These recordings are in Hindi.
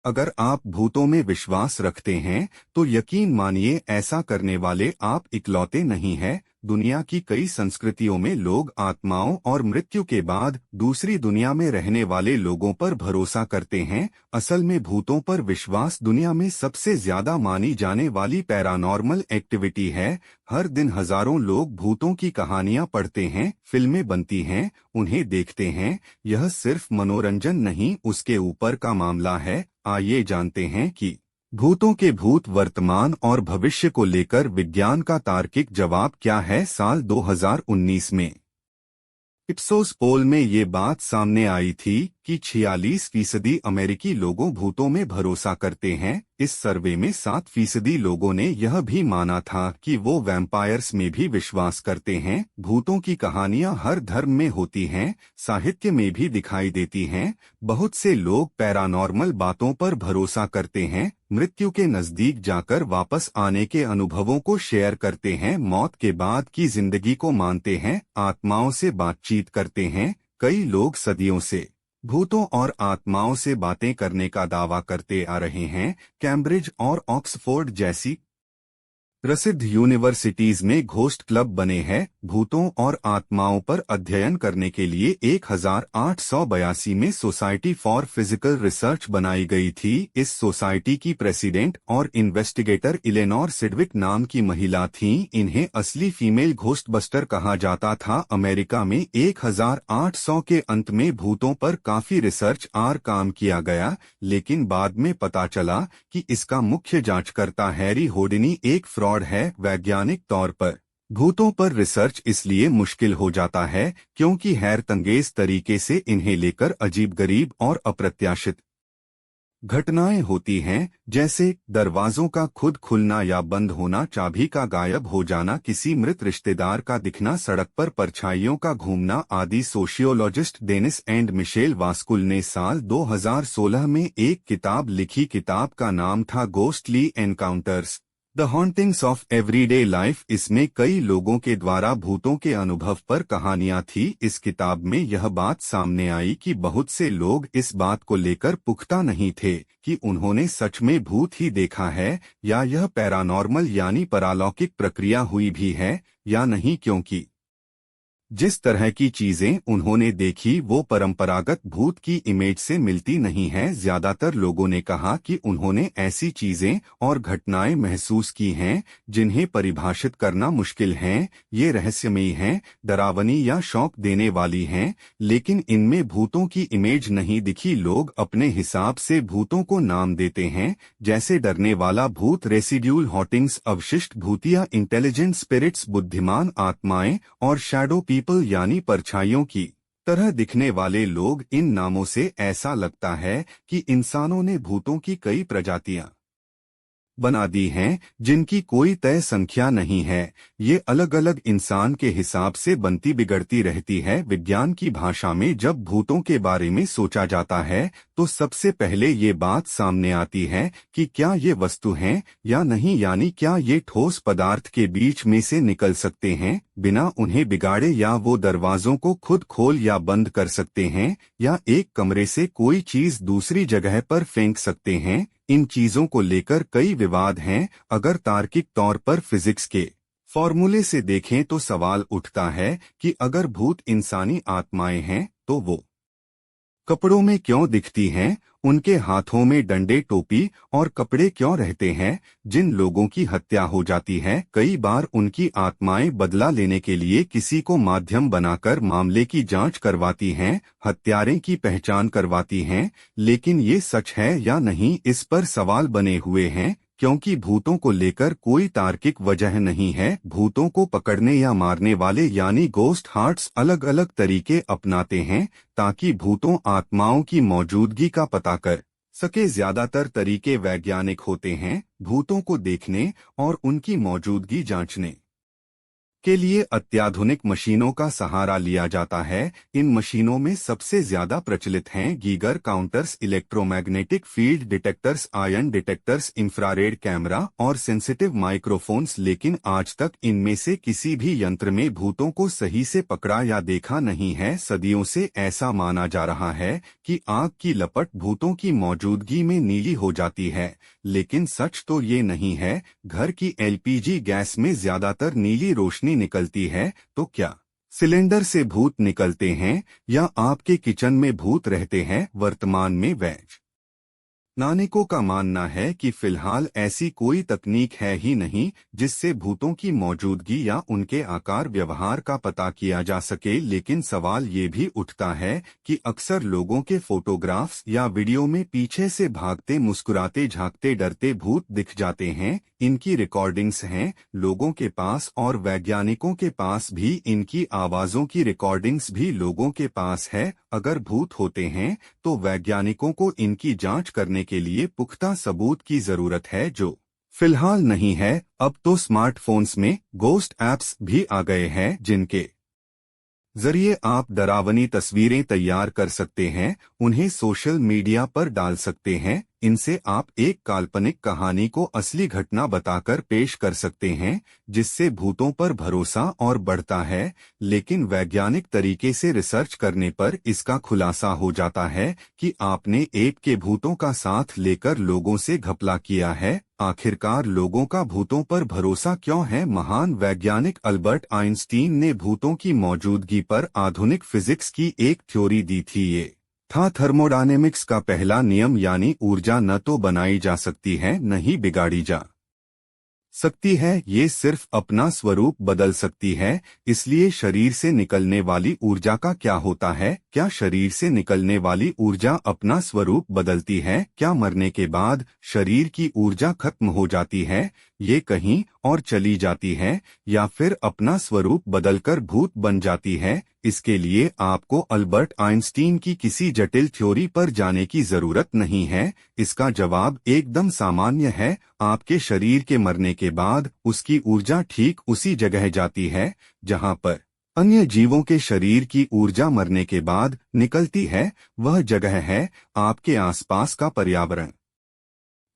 अगर आप भूतों में विश्वास रखते हैं तो यकीन मानिए ऐसा करने वाले आप इकलौते नहीं हैं। दुनिया की कई संस्कृतियों में लोग आत्माओं और मृत्यु के बाद दूसरी दुनिया में रहने वाले लोगों पर भरोसा करते हैं। असल में भूतों पर विश्वास दुनिया में सबसे ज्यादा मानी जाने वाली पैरानॉर्मल एक्टिविटी है। हर दिन हजारों लोग भूतों की कहानियां पढ़ते हैं, फिल्में बनती हैं, उन्हें देखते हैं। यह सिर्फ मनोरंजन नहीं, उसके ऊपर का मामला है। आइए जानते हैं कि भूतों के भूत वर्तमान और भविष्य को लेकर विज्ञान का तार्किक जवाब क्या है। साल 2019 में इप्सोस पोल में ये बात सामने आई थी कि 46% अमेरिकी लोगों भूतों में भरोसा करते हैं। इस सर्वे में 7% लोगों ने यह भी माना था कि वो वैम्पायर्स में भी विश्वास करते हैं। भूतों की कहानियां हर धर्म में होती हैं, साहित्य में भी दिखाई देती हैं। बहुत से लोग पैरानॉर्मल बातों पर भरोसा करते हैं, मृत्यु के नजदीक जाकर वापस आने के अनुभवों को शेयर करते हैं, मौत के बाद की जिंदगी को मानते हैं, आत्माओं से बातचीत करते हैं। कई लोग सदियों से भूतों और आत्माओं से बातें करने का दावा करते आ रहे हैं। कैम्ब्रिज और ऑक्सफोर्ड जैसी प्रसिद्ध यूनिवर्सिटीज में घोस्ट क्लब बने हैं। भूतों और आत्माओं पर अध्ययन करने के लिए 1882 में सोसाइटी फॉर फिजिकल रिसर्च बनाई गई थी। इस सोसाइटी की प्रेसिडेंट और इन्वेस्टिगेटर इलेनोर सिडविक नाम की महिला थीं। इन्हें असली फीमेल घोस्टबस्टर कहा जाता था। अमेरिका में 1800 के अंत में भूतों पर काफी रिसर्च और काम किया गया, लेकिन बाद में पता चला कि इसका मुख्य जांचकर्ता हैरी होडिनी एक फ्रॉड है। वैज्ञानिक तौर पर भूतों पर रिसर्च इसलिए मुश्किल हो जाता है क्योंकि हैरतंगेज तरीके से इन्हें लेकर अजीबगरीब और अप्रत्याशित घटनाएं होती हैं, जैसे दरवाजों का खुद खुलना या बंद होना, चाबी का गायब हो जाना, किसी मृत रिश्तेदार का दिखना, सड़क पर परछाइयों का घूमना आदि। सोशियोलॉजिस्ट डेनिस एंड मिशेल वास्कुल ने साल 2016 में एक किताब लिखी। किताब का नाम था ghostly encounters the hauntings of everyday life. इसमें कई लोगों के द्वारा भूतों के अनुभव पर कहानियां थी। इस किताब में यह बात सामने आई कि बहुत से लोग इस बात को लेकर पुख्ता नहीं थे कि उन्होंने सच में भूत ही देखा है या यह पैरानॉर्मल यानी परालौकिक प्रक्रिया हुई भी है या नहीं, क्योंकि जिस तरह की चीजें उन्होंने देखी वो परंपरागत भूत की इमेज से मिलती नहीं है। ज्यादातर लोगों ने कहा कि उन्होंने ऐसी चीजें और घटनाएं महसूस की हैं जिन्हें परिभाषित करना मुश्किल है। ये रहस्यमयी हैं, डरावनी या शौक देने वाली हैं, लेकिन इनमें भूतों की इमेज नहीं दिखी। लोग अपने हिसाब से भूतों को नाम देते हैं, जैसे डरने वाला भूत, रेसिड्यूल हॉटिंग्स, अवशिष्ट भूतिया, इंटेलिजेंट स्पिरिट्स, बुद्धिमान आत्माएं, और शैडो पीपल यानी परछाइयों की तरह दिखने वाले लोग। इन नामों से ऐसा लगता है कि इंसानों ने भूतों की कई प्रजातियां बना दी हैं जिनकी कोई तय संख्या नहीं है। ये अलग अलग इंसान के हिसाब से बनती बिगड़ती रहती है। विज्ञान की भाषा में जब भूतों के बारे में सोचा जाता है तो सबसे पहले ये बात सामने आती है कि क्या ये वस्तु हैं या नहीं, यानी क्या ये ठोस पदार्थ के बीच में से निकल सकते हैं बिना उन्हें बिगाड़े, या वो दरवाजों को खुद खोल या बंद कर सकते हैं, या एक कमरे से कोई चीज दूसरी जगह पर फेंक सकते हैं। इन चीजों को लेकर कई विवाद हैं। अगर तार्किक तौर पर फिजिक्स के फॉर्मूले से देखें तो सवाल उठता है कि अगर भूत इंसानी आत्माएं हैं तो वो कपड़ों में क्यों दिखती हैं, उनके हाथों में डंडे, टोपी और कपड़े क्यों रहते हैं। जिन लोगों की हत्या हो जाती है, कई बार उनकी आत्माएं बदला लेने के लिए किसी को माध्यम बनाकर मामले की जांच करवाती हैं, हत्यारे की पहचान करवाती हैं। लेकिन ये सच है या नहीं, इस पर सवाल बने हुए हैं, क्योंकि भूतों को लेकर कोई तार्किक वजह नहीं है। भूतों को पकड़ने या मारने वाले यानी गोस्ट हार्ट्स अलग अलग तरीके अपनाते हैं ताकि भूतों आत्माओं की मौजूदगी का पता कर सके। ज्यादातर तरीके वैज्ञानिक होते हैं, भूतों को देखने और उनकी मौजूदगी जांचने के लिए अत्याधुनिक मशीनों का सहारा लिया जाता है। इन मशीनों में सबसे ज्यादा प्रचलित हैं Geiger counters, electromagnetic field detectors, ion detectors, infrared camera और सेंसिटिव माइक्रोफोन्स। लेकिन आज तक इनमें से किसी भी यंत्र में भूतों को सही से पकड़ा या देखा नहीं है। सदियों से ऐसा माना जा रहा है कि आग की लपट भूतों की मौजूदगी में नीली हो जाती है, लेकिन सच तो ये नहीं है। घर की एलपीजी गैस में ज्यादातर नीली रोशनी निकलती है, तो क्या सिलेंडर से भूत निकलते हैं या आपके किचन में भूत रहते हैं? वर्तमान में वैज्ञानिकों का मानना है कि फिलहाल ऐसी कोई तकनीक है ही नहीं जिससे भूतों की मौजूदगी या उनके आकार व्यवहार का पता किया जा सके। लेकिन सवाल ये भी उठता है कि अक्सर लोगों के फोटोग्राफ्स या वीडियो में पीछे से भागते, मुस्कुराते, झांकते, डरते भूत दिख जाते हैं। इनकी रिकॉर्डिंग्स हैं लोगों के पास और वैज्ञानिकों के पास भी। इनकी आवाजों की रिकॉर्डिंग्स भी लोगों के पास है। अगर भूत होते हैं तो वैज्ञानिकों को इनकी जांच करने के लिए पुख्ता सबूत की जरूरत है, जो फिलहाल नहीं है। अब तो स्मार्टफोन्स में गोस्ट ऐप्स भी आ गए हैं जिनके जरिए आप डरावनी तस्वीरें तैयार कर सकते हैं, उन्हें सोशल मीडिया पर डाल सकते हैं। इनसे आप एक काल्पनिक कहानी को असली घटना बताकर पेश कर सकते हैं, जिससे भूतों पर भरोसा और बढ़ता है। लेकिन वैज्ञानिक तरीके से रिसर्च करने पर इसका खुलासा हो जाता है कि आपने ऐप के भूतों का साथ लेकर लोगों से घपला किया है। आखिरकार लोगों का भूतों पर भरोसा क्यों है? महान वैज्ञानिक अल्बर्ट आइंस्टीन ने भूतों की मौजूदगी पर आधुनिक फिजिक्स की एक थ्योरी दी थी। ये था थर्मोडायनेमिक्स का पहला नियम, यानी ऊर्जा न तो बनाई जा सकती है न ही बिगाड़ी जा सकती है, ये सिर्फ अपना स्वरूप बदल सकती है। इसलिए शरीर से निकलने वाली ऊर्जा का क्या होता है? क्या शरीर से निकलने वाली ऊर्जा अपना स्वरूप बदलती है? क्या मरने के बाद शरीर की ऊर्जा खत्म हो जाती है, ये कहीं और चली जाती है, या फिर अपना स्वरूप बदलकर भूत बन जाती है? इसके लिए आपको अल्बर्ट आइंस्टीन की किसी जटिल थ्योरी पर जाने की जरूरत नहीं है। इसका जवाब एकदम सामान्य है। आपके शरीर के मरने के बाद उसकी ऊर्जा ठीक उसी जगह जाती है जहां पर अन्य जीवों के शरीर की ऊर्जा मरने के बाद निकलती है। वह जगह है आपके आसपास का पर्यावरण।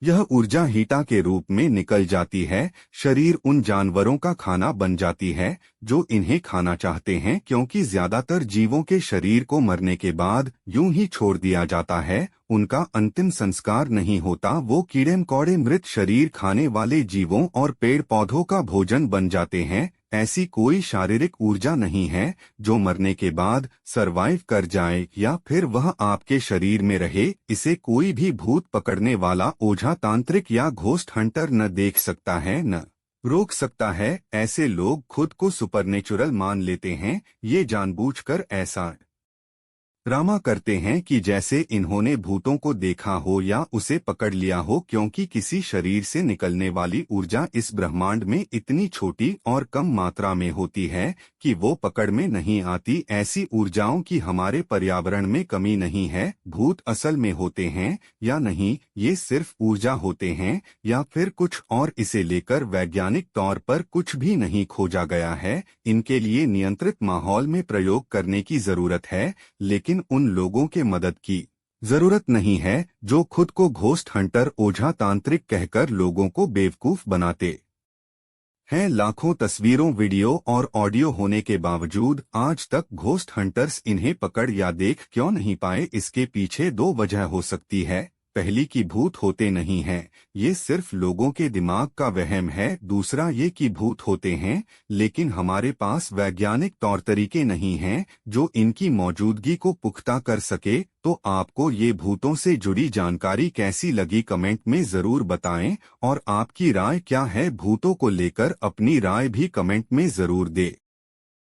यह ऊर्जा हीटा के रूप में निकल जाती है। शरीर उन जानवरों का खाना बन जाती है जो इन्हें खाना चाहते हैं, क्योंकि ज्यादातर जीवों के शरीर को मरने के बाद यूं ही छोड़ दिया जाता है, उनका अंतिम संस्कार नहीं होता। वो कीड़े मकोड़े मृत शरीर खाने वाले जीवों और पेड़ पौधों का भोजन बन जाते हैं। ऐसी कोई शारीरिक ऊर्जा नहीं है जो मरने के बाद सरवाइव कर जाए या फिर वह आपके शरीर में रहे। इसे कोई भी भूत पकड़ने वाला ओझा, तांत्रिक या घोस्ट हंटर न देख सकता है, न रोक सकता है। ऐसे लोग खुद को सुपरनेचुरल मान लेते हैं। ये जानबूझकर ऐसा ड्रामा करते हैं कि जैसे इन्होंने भूतों को देखा हो या उसे पकड़ लिया हो, क्योंकि किसी शरीर से निकलने वाली ऊर्जा इस ब्रह्मांड में इतनी छोटी और कम मात्रा में होती है कि वो पकड़ में नहीं आती। ऐसी ऊर्जाओं की हमारे पर्यावरण में कमी नहीं है। भूत असल में होते हैं या नहीं, ये सिर्फ ऊर्जा होते हैं या फिर कुछ और, इसे लेकर वैज्ञानिक तौर पर कुछ भी नहीं खोजा गया है। इनके लिए नियंत्रित माहौल में प्रयोग करने की जरूरत है, लेकिन उन लोगों के मदद की जरूरत नहीं है जो खुद को घोस्ट हंटर, ओझा, तांत्रिक कहकर लोगों को बेवकूफ बनाते हैं। लाखों तस्वीरों, वीडियो और ऑडियो होने के बावजूद आज तक घोस्ट हंटर्स इन्हें पकड़ या देख क्यों नहीं पाए? इसके पीछे दो वजह हो सकती है। पहली कि भूत होते नहीं हैं, ये सिर्फ लोगों के दिमाग का वहम है। दूसरा ये कि भूत होते हैं लेकिन हमारे पास वैज्ञानिक तौर तरीके नहीं हैं जो इनकी मौजूदगी को पुख्ता कर सके। तो आपको ये भूतों से जुड़ी जानकारी कैसी लगी, कमेंट में जरूर बताएं। और आपकी राय क्या है भूतों को लेकर? अपनी राय भी कमेंट में जरूर दें।